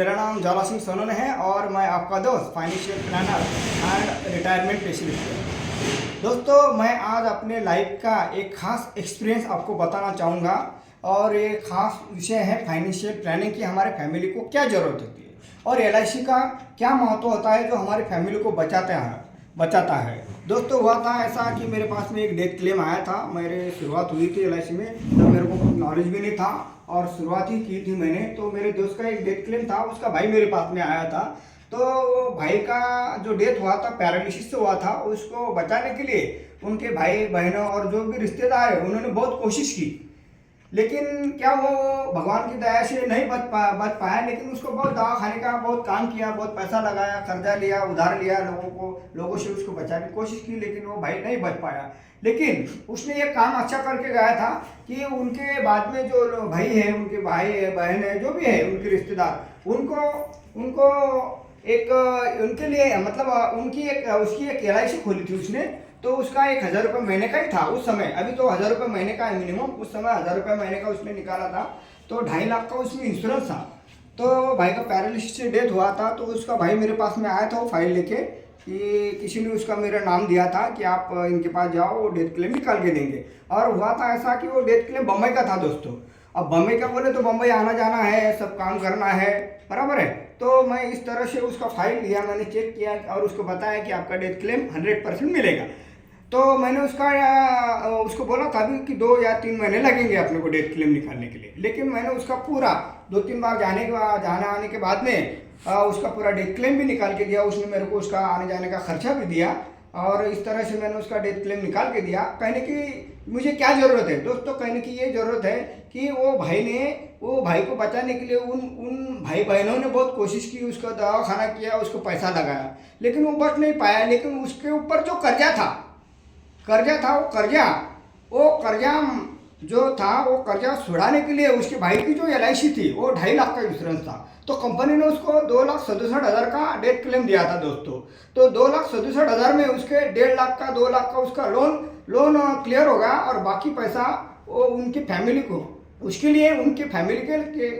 मेरा नाम ज्वाला सिंह सोनन है और मैं आपका दोस्त financial planner and retirement specialist हूँ। दोस्तों, मैं आज अपने लाइफ का एक खास एक्सपीरियंस आपको बताना चाहूँगा और ये खास विषय है फाइनेंशियल प्लानिंग की हमारे फैमिली को क्या ज़रूरत होती है और एलआईसी का क्या महत्व होता है जो हमारी फैमिली को बचाता है। दोस्तों, हुआ था ऐसा कि मेरे पास में एक डेथ क्लेम आया था। मेरे शुरुआत हुई थी एलआईसी में, तब मेरे को नॉलेज भी नहीं था और शुरुआत ही की थी मैंने। तो मेरे दोस्त का एक डेथ क्लेम था, उसका भाई मेरे पास में आया था। तो भाई का जो डेथ हुआ था पैरालिसिस से हुआ था, उसको बचाने के लिए उनके भाई बहनों और जो भी रिश्तेदार है उन्होंने बहुत कोशिश की, लेकिन क्या वो भगवान की दया से नहीं बच पाया। लेकिन उसको बहुत दवा खाने का बहुत काम किया, बहुत पैसा लगाया, कर्जा लिया, उधार लिया, लोगों से उसको बचाने की कोशिश की, लेकिन वो भाई नहीं बच पाया। लेकिन उसने ये काम अच्छा करके गया था कि उनके बाद में जो भाई है, उनके भाई है, बहन है, जो भी है उनके रिश्तेदार, उनको एक उनके लिए मतलब उसकी एक एलआईसी खोली थी उसने। तो उसका 1,000 रुपये महीने का ही था उस समय। अभी तो 1,000 रुपये महीने का है मिनिमम, उस समय 1,000 रुपये महीने का उसने निकाला था। तो 2.5 लाख का उसमें इंश्योरेंस था। तो भाई का पैरालिसिस से डेथ हुआ था, तो उसका भाई मेरे पास में आया था वो फाइल लेके कि किसी ने उसका मेरा नाम दिया था कि आप इनके पास जाओ, वो डेथ क्लेम निकाल के देंगे। और हुआ था ऐसा कि वो डेथ क्लेम बम्बई का था दोस्तों। अब बम्बई का बोले तो बम्बई आना जाना है, सब काम करना है, बराबर है। तो मैं इस तरह से उसका फाइल लिया, मैंने चेक किया और उसको बताया कि आपका डेथ क्लेम 100% मिलेगा। तो मैंने उसको बोला था भी कि 2 या 3 महीने लगेंगे अपने को डेथ क्लेम निकालने के लिए। लेकिन मैंने उसका पूरा 2-3 बार जाने आने के बाद में उसका पूरा डेथ क्लेम भी निकाल के दिया। उसने मेरे को उसका आने जाने का खर्चा भी दिया और इस तरह से मैंने उसका डेथ क्लेम निकाल के दिया। कहने की मुझे क्या ज़रूरत है दोस्तों, कहने की ये ज़रूरत है कि वो भाई को बचाने के लिए उन भाई बहनों ने बहुत कोशिश की, उसका दवा खाना किया, उसको पैसा लगाया, लेकिन वो बच नहीं पाया। लेकिन उसके ऊपर जो कर्जा था वो कर्जा जो था वो कर्जा छुड़ाने के लिए उसके भाई की जो एलआईसी थी वो 2.5 लाख का इंश्योरेंस था। तो कंपनी ने उसको 2,67,000 का डेथ क्लेम दिया था दोस्तों। तो 2,67,000 में उसके 1.5 लाख का 2 लाख का उसका लोन क्लियर होगा और बाकी पैसा वो उनकी फैमिली को उनकी फैमिली के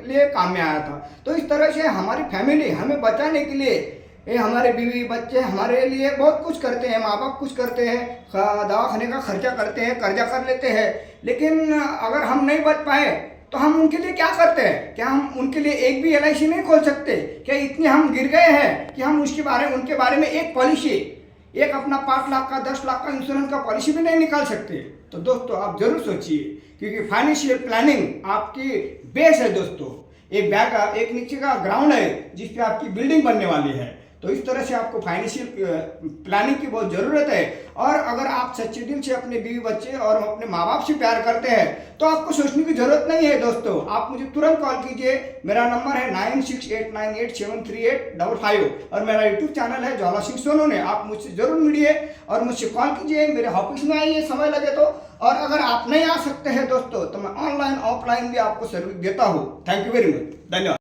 लिए काम में आया था। तो इस तरह से हमारी फैमिली हमें बचाने के लिए ये हमारे बीवी बच्चे हमारे लिए बहुत कुछ करते हैं, माँ बाप कुछ करते हैं, दवा खाने का खर्चा करते हैं, कर्जा कर लेते हैं। लेकिन अगर हम नहीं बच पाए तो हम उनके लिए क्या करते हैं? क्या हम उनके लिए एक भी एलआईसी नहीं खोल सकते? क्या इतने हम गिर गए हैं कि हम उनके बारे में एक पॉलिसी, एक अपना 5 लाख का 10 लाख का इंश्योरेंस का पॉलिसी भी नहीं निकाल सकते? तो दोस्तों, आप जरूर सोचिए, क्योंकि फाइनेंशियल प्लानिंग आपकी बेस है दोस्तों। एक नीचे का ग्राउंड है जिस पे आपकी बिल्डिंग बनने वाली है। तो इस तरह से आपको फाइनेंशियल प्लानिंग की बहुत ज़रूरत है। और अगर आप सच्चे दिल से अपने बीवी बच्चे और अपने माँ बाप से प्यार करते हैं तो आपको सोचने की ज़रूरत नहीं है दोस्तों। आप मुझे तुरंत कॉल कीजिए। मेरा नंबर है 9689873855 और मेरा यूट्यूब चैनल है ज्वाला सिंह सोनन। आप मुझसे ज़रूर मिलिए और मुझसे कॉल कीजिए। मेरे ऑफिस में आइए समय लगे तो। और अगर आप नहीं आ सकते हैं दोस्तों तो मैं ऑनलाइन ऑफलाइन भी आपको सर्विस देता हूँ। थैंक यू वेरी मच, धन्यवाद।